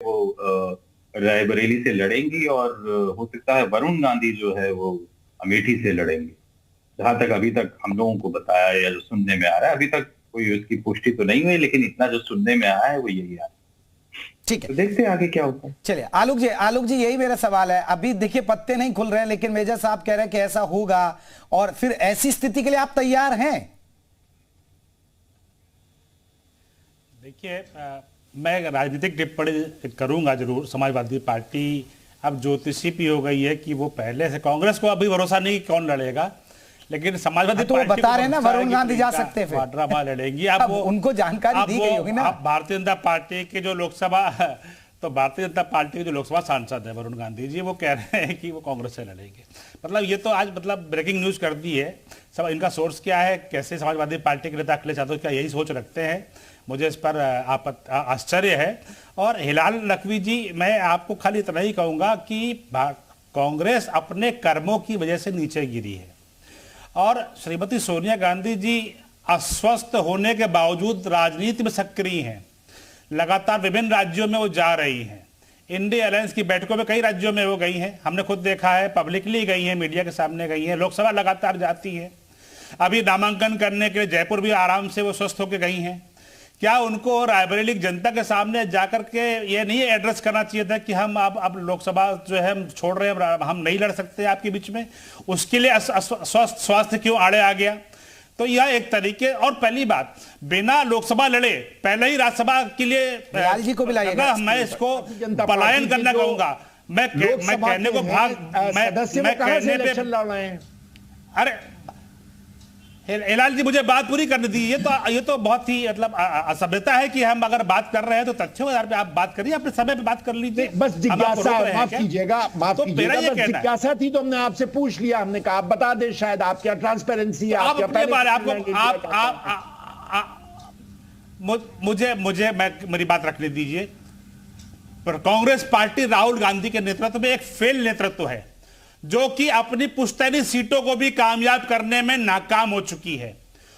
वो रायबरेली से लड़ेंगी और हो सकता है वरुण गांधी जो है वो अमेठी से लड़ेंगे। जहां तक अभी तक हम लोगों को बताया या जो सुनने में आ रहा है, अभी तक कोई उसकी पुष्टि तो नहीं हुई, लेकिन इतना जो सुनने में आया है वो यही आ रहा है। ठीक है, तो देखते हैं आगे क्या होता है। चलिए आलोक जी यही मेरा सवाल है। अभी देखिए पत्ते नहीं खुल रहे हैं, लेकिन मेजर साहब कह रहे हैं कि ऐसा होगा, और फिर ऐसी स्थिति के लिए आप तैयार हैं? देखिए, मैं राजनीतिक टिप्पणी करूंगा जरूर। समाजवादी पार्टी अब ज्योतिषी भी हो गई है कि वो पहले से, कांग्रेस को अभी भरोसा नहीं कि कौन लड़ेगा, लेकिन समाजवादी तो पार्टी बता रहे हैं ना वरुण गांधी जा सकते हैं, वाड्रा लड़ेंगी। अब वो उनको जानकारी दी गई होगी ना। भारतीय जनता पार्टी के जो लोकसभा तो भारतीय जनता पार्टी के जो लोकसभा सांसद है वरुण गांधी जी, वो कह रहे हैं कि वो कांग्रेस से लड़ेंगे। मतलब ये तो आज मतलब ब्रेकिंग न्यूज कर दी है। सब इनका सोर्स क्या है, कैसे समाजवादी पार्टी के नेता अखिलेश यादव क्या यही सोच रखते हैं, मुझे इस पर आश्चर्य है। और हिलाल लखवी जी, मैं आपको खाली इतना ही कहूंगा कि कांग्रेस अपने कर्मों की वजह से नीचे गिरी है, और श्रीमती सोनिया गांधी जी अस्वस्थ होने के बावजूद राजनीति में सक्रिय हैं। लगातार विभिन्न राज्यों में वो जा रही हैं। इंडिया अलायंस की बैठकों में कई राज्यों में वो गई हैं, हमने खुद देखा है, पब्लिकली गई हैं, मीडिया के सामने गई हैं, लोकसभा लगातार जाती है। अभी नामांकन करने के लिए जयपुर भी आराम से वो स्वस्थ होकर गई हैं। क्या उनको रायबरेली की जनता के सामने जाकर के ये नहीं एड्रेस करना चाहिए था कि हम अब लोकसभा जो है हम छोड़ रहे हैं, हम नहीं लड़ सकते आपके बीच में? उसके लिए स्वास्थ्य क्यों आड़े आ गया? तो यह एक तरीके। और पहली बात, बिना लोकसभा लड़े पहले ही राज्यसभा के लिए लाल जी को बुलाइएगा। मैं इसको पलायन करना कहूंगा। मैं कहने को मैं कहने पे, अरे हिलाल जी मुझे बात पूरी करने दी। ये तो बहुत ही मतलब असभ्यता है कि हम अगर बात कर रहे हैं तो तथ्यों के आधार पे आप बात करिए, अपने समय पे बात कर लीजिए। बस जिज्ञासा, माफ कीजिएगा, बस जिज्ञासा थी तो हमने आपसे पूछ लिया। हमने कहा आप बता दें, शायद आपके ट्रांसपेरेंसी है। मुझे मेरी बात रखने दीजिए। पर कांग्रेस पार्टी राहुल गांधी के नेतृत्व में एक फेल नेतृत्व है, जो कि अपनी पुश्तैनी सीटों को भी कामयाब करने में नाकाम हो चुकी है।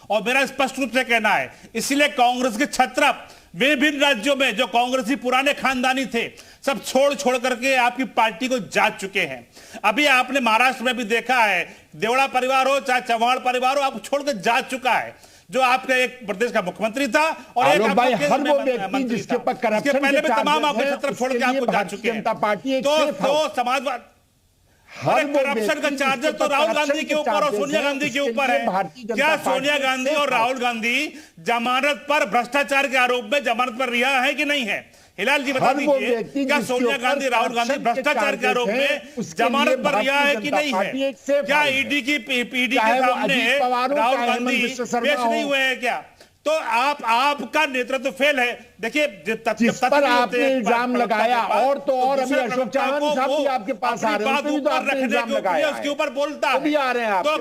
और मेरा स्पष्ट रूप से कहना है, इसलिए कांग्रेस के छत्रप विभिन्न राज्यों में जो कांग्रेसी पुराने खानदानी थे, सब छोड़ करके आपकी पार्टी को जा चुके हैं। अभी आपने महाराष्ट्र में भी देखा है, देवड़ा परिवार हो चाहे चौहान परिवार हो, आपको छोड़कर जा चुका है। जो आपके एक प्रदेश का मुख्यमंत्री था और एक व्यक्ति जिसके पहले भी तमाम आपके छत्रप छोड़ के आपको जा चुके हैं। तो समाजवाद करप्शन का चार्जर तो राहुल गांधी के ऊपर और सोनिया गांधी के ऊपर है। क्या सोनिया गांधी और राहुल गांधी जमानत पर, भ्रष्टाचार के आरोप में जमानत पर रिहा है कि नहीं है? हिलाल जी बता दीजिए, क्या सोनिया गांधी राहुल गांधी भ्रष्टाचार के आरोप में जमानत पर रिहा है कि नहीं है? क्या ईडी के सामने राहुल गांधी पेश नहीं हुए हैं क्या? तो आपका नेतृत्व फेल है। देखिए, जिस पर आपने इल्जाम लगाया, और तो और अभी अशोक चौहान साहब भी आपके पास आ रहे हैं, उसके ऊपर बोलता है। तो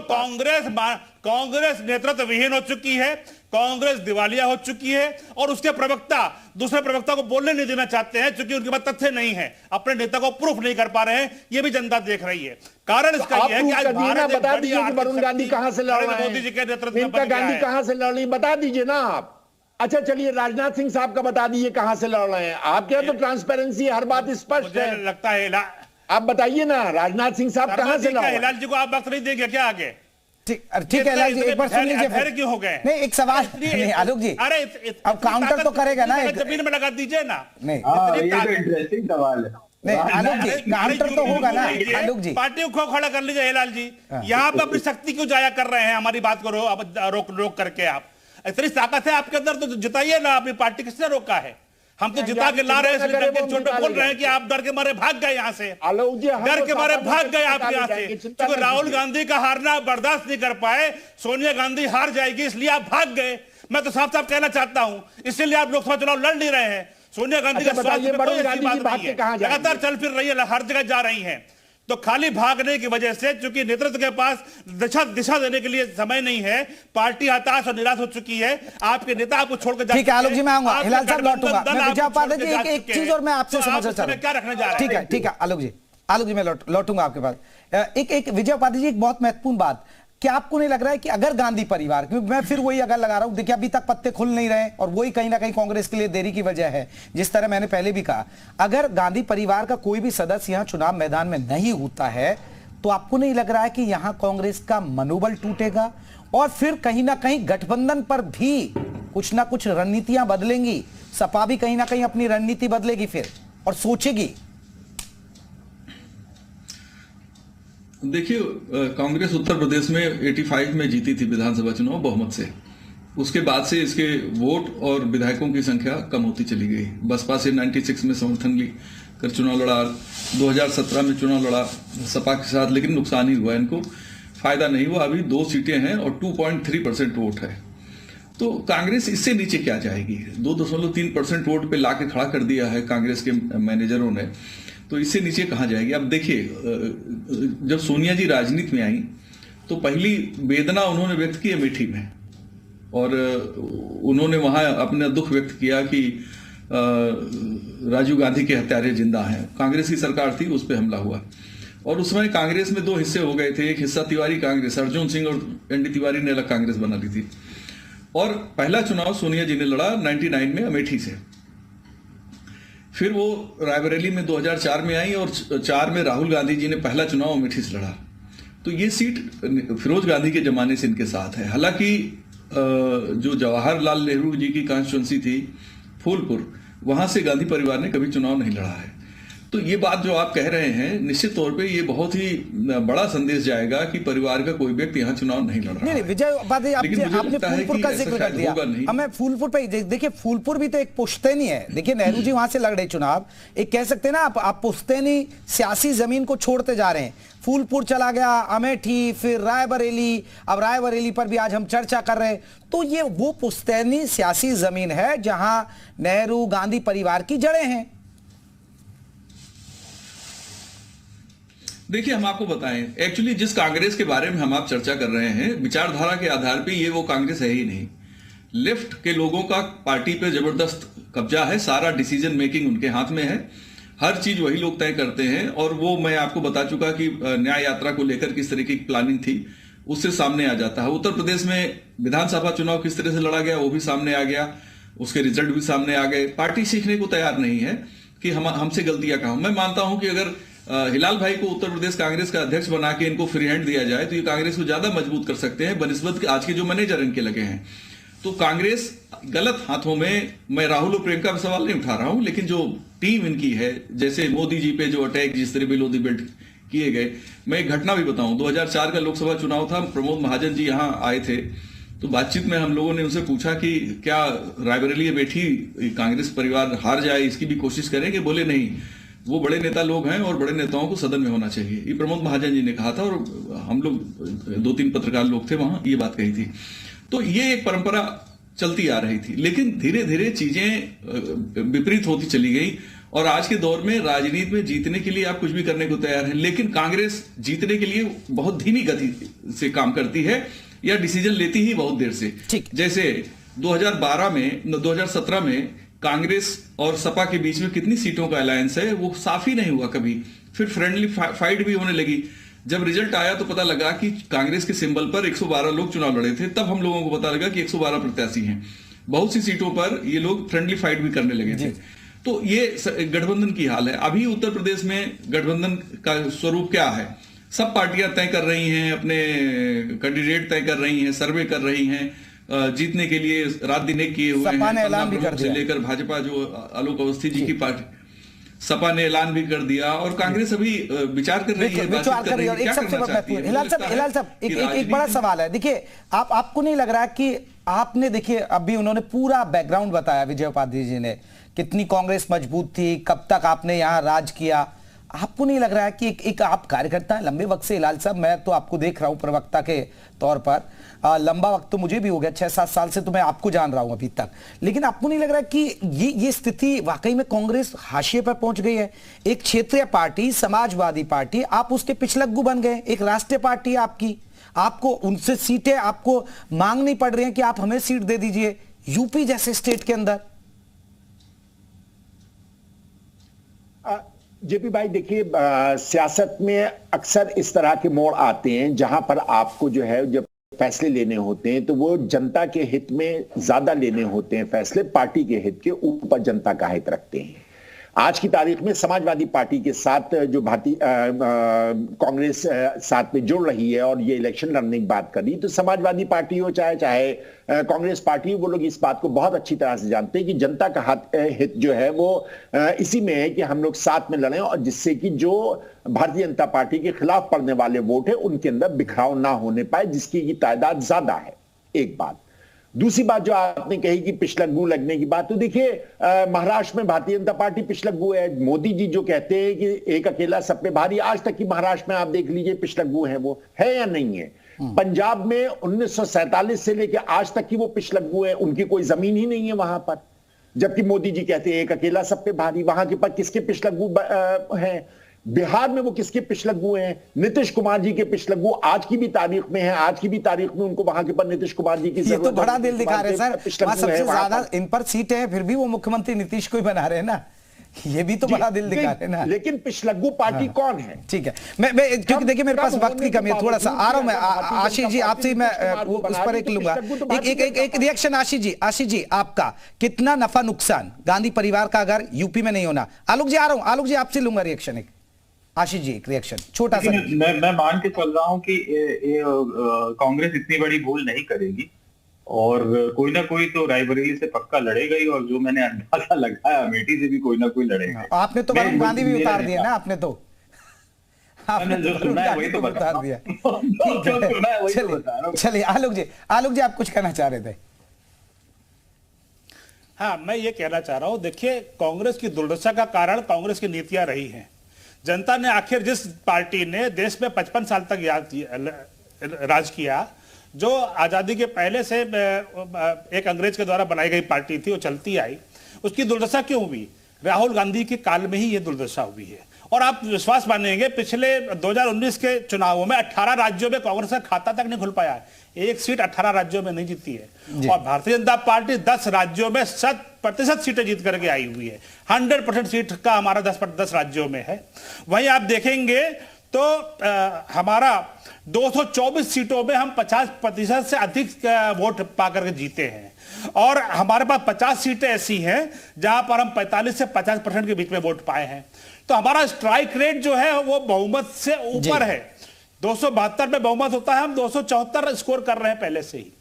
कांग्रेस नेतृत्व विहीन हो चुकी है, कांग्रेस दिवालिया हो चुकी है, और उसके प्रवक्ता दूसरे प्रवक्ता को बोलने नहीं देना चाहते हैं, क्योंकि उनके पास तथ्य नहीं है, अपने नेता को प्रूफ नहीं कर पा रहे हैं। ये भी जनता देख रही है। कारण इसका यह है कि आज भारत बता दीजिए कि वरुण गांधी कहां से लड़ रहे हैं, मोदी जी के नेतृत्व में गांधी कहां से लड़ रही है, बता दीजिए ना आप। अच्छा चलिए, राजनाथ सिंह साहब का बता दीजिए कहां से लड़ रहे हैं। आपके यहाँ तो ट्रांसपेरेंसी, हर बात स्पष्ट है, लगता है। आप बताइए ना, राजनाथ सिंह साहब कहां से लड़ रहे हैं? हिलाल जी को आप वक्त नहीं देंगे क्या आगे? ठीक है जी, एक बार सुन लीजिए। फिर क्यों हो गए? नहीं, एक सवाल नहीं आलोक जी, अरे अब काउंटर तो करेगा ना, जमीन में लगा दीजिए ना। नहीं, ये तो इंटरेस्टिंग सवाल है। नहीं आलोक जी, काउंटर तो होगा ना आलोक जी। पार्टी को खड़ा कर लीजिए हिलाल जी। यहाँ पे अपनी शक्ति क्यों जाया कर रहे हैं? हमारी बात को रोक करके आप, इतनी ताकत है आपके अंदर तो जिताइए ना। अपनी पार्टी किसने रोका है? हम तो जिता के ला रहे हैं, छोटे बोल रहे हैं कि आप डर के मारे भाग गए यहाँ से, डर के मारे भाग गए आप यहाँ से, क्योंकि राहुल गांधी का हारना बर्दाश्त नहीं कर पाए। सोनिया गांधी हार जाएगी इसलिए आप भाग गए। मैं तो साफ साफ कहना चाहता हूं, इसीलिए आप लोकसभा चुनाव लड़ नहीं रहे हैं। सोनिया गांधी का स्वास्थ्य में कोई ऐसी बात नहीं है, लगातार चल फिर रही है, हर जगह जा रही है। तो खाली भागने की वजह से, चूंकि नेतृत्व के पास दिशा देने के लिए समय नहीं है, पार्टी हताश और निराश हो चुकी है। आपके नेता आपको छोड़कर ठीक है आलोक जी, मैं आऊंगा, हिलाल साहब लौटूंगा। मैं विजय उपाध्याय जी एक चीज और मैं आपसे समझना चाहता हूं, क्या रखने जा रहे हैं? ठीक है आलोक जी मैं लौटूंगा आपके पास। एक विजय उपाध्याय जी, एक बहुत महत्वपूर्ण बात, क्या आपको नहीं लग रहा है कि अगर गांधी परिवार, क्योंकि मैं फिर वही अगर लगा रहा हूं, देखिए अभी तक पत्ते खुल नहीं रहे और वही कहीं ना कहीं कांग्रेस के लिए देरी की वजह है, जिस तरह मैंने पहले भी कहा, अगर गांधी परिवार का कोई भी सदस्य यहां चुनाव मैदान में नहीं होता है तो आपको नहीं लग रहा है कि यहां कांग्रेस का मनोबल टूटेगा और फिर कहीं ना कहीं गठबंधन पर भी कुछ ना कुछ रणनीतियां बदलेंगी, सपा भी कहीं ना कहीं अपनी रणनीति बदलेगी फिर और सोचेगी? देखिए, कांग्रेस उत्तर प्रदेश में 85 में जीती थी विधानसभा चुनाव बहुमत से। उसके बाद से इसके वोट और विधायकों की संख्या कम होती चली गई। बसपा से 96 में समर्थन ली कर चुनाव लड़ा, 2017 में चुनाव लड़ा सपा के साथ, लेकिन नुकसान ही हुआ, इनको फायदा नहीं हुआ। अभी 2 सीटें हैं और 2.3% वोट है। तो कांग्रेस इससे नीचे क्या जाएगी? 2.3% वोट पे लाके खड़ा कर दिया है कांग्रेस के मैनेजरों ने, तो इससे नीचे कहां जाएगी? अब देखिए, जब सोनिया जी राजनीति में आई तो पहली वेदना उन्होंने व्यक्त की अमेठी में, और उन्होंने वहां अपना दुख व्यक्त किया कि राजीव गांधी के हत्यारे जिंदा हैं। कांग्रेस की सरकार थी, उस पर हमला हुआ और उसमें कांग्रेस में 2 हिस्से हो गए थे। एक हिस्सा तिवारी कांग्रेस, अर्जुन सिंह और एनडी तिवारी ने अलग कांग्रेस बना ली थी। और पहला चुनाव सोनिया जी ने लड़ा 99 में अमेठी से। फिर वो रायबरेली में 2004 में आई और 4 में राहुल गांधी जी ने पहला चुनाव अमेठी से लड़ा। तो ये सीट फिरोज गांधी के जमाने से इनके साथ है। हालांकि जो जवाहरलाल नेहरू जी की कॉन्स्टिट्यूंसी थी फूलपुर, वहां से गांधी परिवार ने कभी चुनाव नहीं लड़ा है। तो ये बात जो आप कह रहे हैं, निश्चित तौर पे ये बहुत ही बड़ा संदेश जाएगा कि परिवार का कोई व्यक्ति यहाँ चुनाव नहीं लड़ रहा है। विजय उपाध्याय, आपने फूलपुर का जिक्र कर दिया, हमें फूलपुर पे देखिए, फूलपुर भी तो एक पुश्तैनी है। देखिए नेहरू जी वहां से लड़ रहे चुनाव, एक कह सकते हैं ना आप पुश्तैनी सियासी जमीन को छोड़ते जा रहे हैं। फूलपुर चला गया, अमेठी, फिर रायबरेली, अब रायबरेली पर भी आज हम चर्चा कर रहे हैं। तो ये वो पुश्तैनी सियासी जमीन है जहां नेहरू गांधी परिवार की जड़ें हैं। देखिए, हम आपको बताएं, एक्चुअली जिस कांग्रेस के बारे में हम आप चर्चा कर रहे हैं, विचारधारा के आधार पे ये वो कांग्रेस है ही नहीं। लेफ्ट के लोगों का पार्टी पे जबरदस्त कब्जा है, सारा डिसीजन मेकिंग उनके हाथ में है, हर चीज वही लोग तय करते हैं। और वो मैं आपको बता चुका कि न्याय यात्रा को लेकर किस तरीके की प्लानिंग थी, उससे सामने आ जाता है। उत्तर प्रदेश में विधानसभा चुनाव किस तरह से लड़ा गया वो भी सामने आ गया, उसके रिजल्ट भी सामने आ गए। पार्टी सीखने को तैयार नहीं है कि हमसे गलतियां कहां। मैं मानता हूं कि अगर हिलाल भाई को उत्तर प्रदेश कांग्रेस का अध्यक्ष बना के इनको फ्री हैंड दिया जाए तो ये कांग्रेस को ज्यादा मजबूत कर सकते हैं बनिस्बत आज के जो मैनेजर इनके लगे हैं। तो कांग्रेस गलत हाथों में, मैं राहुल और प्रियंका का सवाल नहीं उठा रहा हूं, लेकिन जो टीम इनकी है, जैसे मोदी जी पे जो अटैक जिस तरह बिलोदी बेल्ट किए गए, मैं एक घटना भी बताऊं। 2004 का लोकसभा चुनाव था, प्रमोद महाजन जी यहां आए थे, तो बातचीत में हम लोगों ने उनसे पूछा कि क्या रायबरेली बैठी कांग्रेस परिवार हार जाए इसकी भी कोशिश करेंगे? बोले नहीं, वो बड़े नेता लोग हैं और बड़े नेताओं को सदन में होना चाहिए। ये प्रमोद महाजन जी ने कहा था और हम लोग 2-3 पत्रकार लोग थे वहां, ये बात कही थी। तो ये एक परंपरा चलती आ रही थी, लेकिन धीरे धीरे चीजें विपरीत होती चली गई। और आज के दौर में राजनीति में जीतने के लिए आप कुछ भी करने को तैयार हैं, लेकिन कांग्रेस जीतने के लिए बहुत धीमी गति से काम करती है या डिसीजन लेती ही बहुत देर से। जैसे 2017 में कांग्रेस और सपा के बीच में कितनी सीटों का अलायंस है, वो साफ ही नहीं हुआ कभी। फिर फ्रेंडली फाइट भी होने लगी। जब रिजल्ट आया तो पता लगा कि कांग्रेस के सिंबल पर 112 लोग चुनाव लड़े थे, तब हम लोगों को पता लगा कि 112 प्रत्याशी हैं। बहुत सी सीटों पर ये लोग फ्रेंडली फाइट भी करने लगे थे। तो ये गठबंधन की हाल है। अभी उत्तर प्रदेश में गठबंधन का स्वरूप क्या है? सब पार्टियां तय कर रही हैं, अपने कैंडिडेट तय कर रही हैं, सर्वे कर रही हैं, जीतने के लिए रात दिन एक किए हुए हैं। ऐलान भी कर दिया, से लेकर भाजपा जो आलोक अवस्थी जी की पार्टी, सपा ने ऐलान भी कर दिया और कांग्रेस अभी विचार कर रही है, बातचीत कर रही है। एक सबसे हिलाल साहब एक बड़ा सवाल है। देखिए, आपको नहीं लग रहा कि आपने, देखिए अभी उन्होंने पूरा बैकग्राउंड बताया विजय उपाध्याय जी ने, कितनी कांग्रेस मजबूत थी, कब तक आपने यहां राज किया। आपको नहीं लग रहा है कि एक आप कार्यकर्ता हैं लंबे वक्त से? हिलाल साहब, मैं तो आपको देख रहा हूं प्रवक्ता के तौर पर, लंबा वक्त तो मुझे भी हो गया, 6-7 साल से तो मैं आपको जान रहा हूं अभी तक, लेकिन आपको नहीं लग रहा कि ये स्थिति वाकई में कांग्रेस हाशिए पर पहुंच गई है? एक क्षेत्रीय पार्टी, समाजवादी पार्टी, आप उसके पिछलग्गू बन गए। एक राष्ट्रीय पार्टी है आपकी, आपको उनसे सीटें आपको मांगनी पड़ रही हैं कि आप हमें सीट दे दीजिए, यूपी जैसे स्टेट के अंदर। जेपी भाई देखिए, सियासत में अक्सर इस तरह के मोड़ आते हैं जहां पर आपको जो है जब फैसले लेने होते हैं तो वो जनता के हित में ज्यादा लेने होते हैं फैसले, पार्टी के हित के ऊपर जनता का हित रखते हैं। आज की तारीख में समाजवादी पार्टी के साथ जो भारतीय कांग्रेस साथ में जुड़ रही है और ये इलेक्शन लड़ने की बात करी, तो समाजवादी पार्टी हो चाहे कांग्रेस पार्टी, वो लोग इस बात को बहुत अच्छी तरह से जानते हैं कि जनता का हित जो है वो इसी में है कि हम लोग साथ में लड़ें और जिससे कि जो भारतीय जनता पार्टी के खिलाफ पड़ने वाले वोट है उनके अंदर बिखराव ना होने पाए, जिसकी की तादाद ज्यादा है। एक बात। दूसरी बात जो आपने कही कि पिछलग्गू लगने की बात, तो देखिए महाराष्ट्र में भारतीय जनता पार्टी पिछलग्गू है। मोदी जी जो कहते हैं कि एक अकेला सब पे भारी, आज तक की महाराष्ट्र में आप देख लीजिए पिछलग्गू है, वो है या नहीं है? पंजाब में 1947 से लेकर आज तक की वो पिछलग्गू है, उनकी कोई जमीन ही नहीं है वहां पर, जबकि मोदी जी कहते हैं एक अकेला सब पे भारी। वहां के पास किसके पिछलग्गू है? बिहार में वो किसके पिछलग्गू हैं? नीतीश कुमार जी के पिछलग्गू आज की भी तारीख में है, आज की भी तारीख में उनको वहां के पर नीतीश कुमार जी की ये तो बड़ा दिल दिखा रहे हैं सर, सबसे ज्यादा इन पर सीटें हैं, फिर भी वो मुख्यमंत्री नीतीश को ही बना रहे हैं ना, ये भी तो बड़ा दिल दिखा रहे हैं ना। लेकिन पिछलग्गू पार्टी कौन है? ठीक है, मैं क्योंकि देखिए मेरे पास वक्त की कमी है, थोड़ा सा आ रहा हूं मैं आशीष जी आपसे, मैं उस पर एक लूंगा एक रिएक्शन। आशीष जी आपका कितना नफा नुकसान गांधी परिवार का अगर यूपी में नहीं होना? आलोक जी आ रहा हूं, आलोक जी आपसे लूंगा रिएक्शन। एक आशीष जी एक रिएक्शन छोटा सा। मैं मान के चल रहा हूं कि कांग्रेस इतनी बड़ी भूल नहीं करेगी और कोई ना कोई तो रायबरेली से पक्का लड़ेगा ही, और जो मैंने अंदाजा लगाया अमेठी से भी कोई ना कोई लड़ेगा। आपने तो वरुण गांधी भी उतार दिया ना, आपने तो जो सुना है वही तो बता दिया। चलिए आलोक जी आप कुछ कहना चाह रहे थे? हाँ, मैं ये कहना चाह रहा हूं, देखिए कांग्रेस की दुर्दशा का कारण कांग्रेस की नीतियां रही हैं। जनता ने आखिर जिस पार्टी ने देश में 55 साल तक राज किया, जो आजादी के पहले से एक अंग्रेज के द्वारा बनाई गई पार्टी थी, वो चलती आई, उसकी दुर्दशा क्यों हुई? राहुल गांधी के काल में ही ये दुर्दशा हुई है। और आप विश्वास मानेंगे, पिछले 2019 के चुनावों में 18 राज्यों में कांग्रेस का खाता तक नहीं खुल पाया है, एक सीट 18 राज्यों में नहीं जीती है। और भारतीय जनता पार्टी 10 राज्यों में 100% सीटें जीत करके आई हुई है, 100% सीट का हमारा 10 राज्यों में है। वहीं आप देखेंगे तो हमारा 224 सीटों में हम 50% से अधिक वोट पाकर के जीते हैं, और हमारे पास 50 सीटें ऐसी हैं जहां पर हम 45 से 50% के बीच में वोट पाए हैं। तो हमारा स्ट्राइक रेट जो है वो बहुमत से ऊपर है। 272 में बहुमत होता है, हम 274 स्कोर कर रहे हैं पहले से ही।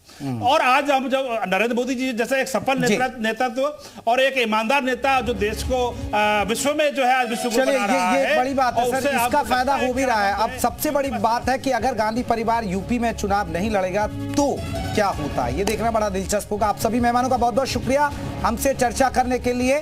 और आज हम जब नरेंद्र मोदी जी जैसे एक सफल नेतृत्व और एक ईमानदार नेता जो देश को विश्व में जो है आज विश्व को बना रहा है, ये बड़ी बात है सर, इसका फायदा हो भी रहा है। अब सबसे बड़ी बात है कि अगर गांधी परिवार यूपी में चुनाव नहीं लड़ेगा तो क्या होता है, ये देखना बड़ा दिलचस्प होगा। आप सभी मेहमानों का बहुत बहुत शुक्रिया हमसे चर्चा करने के लिए।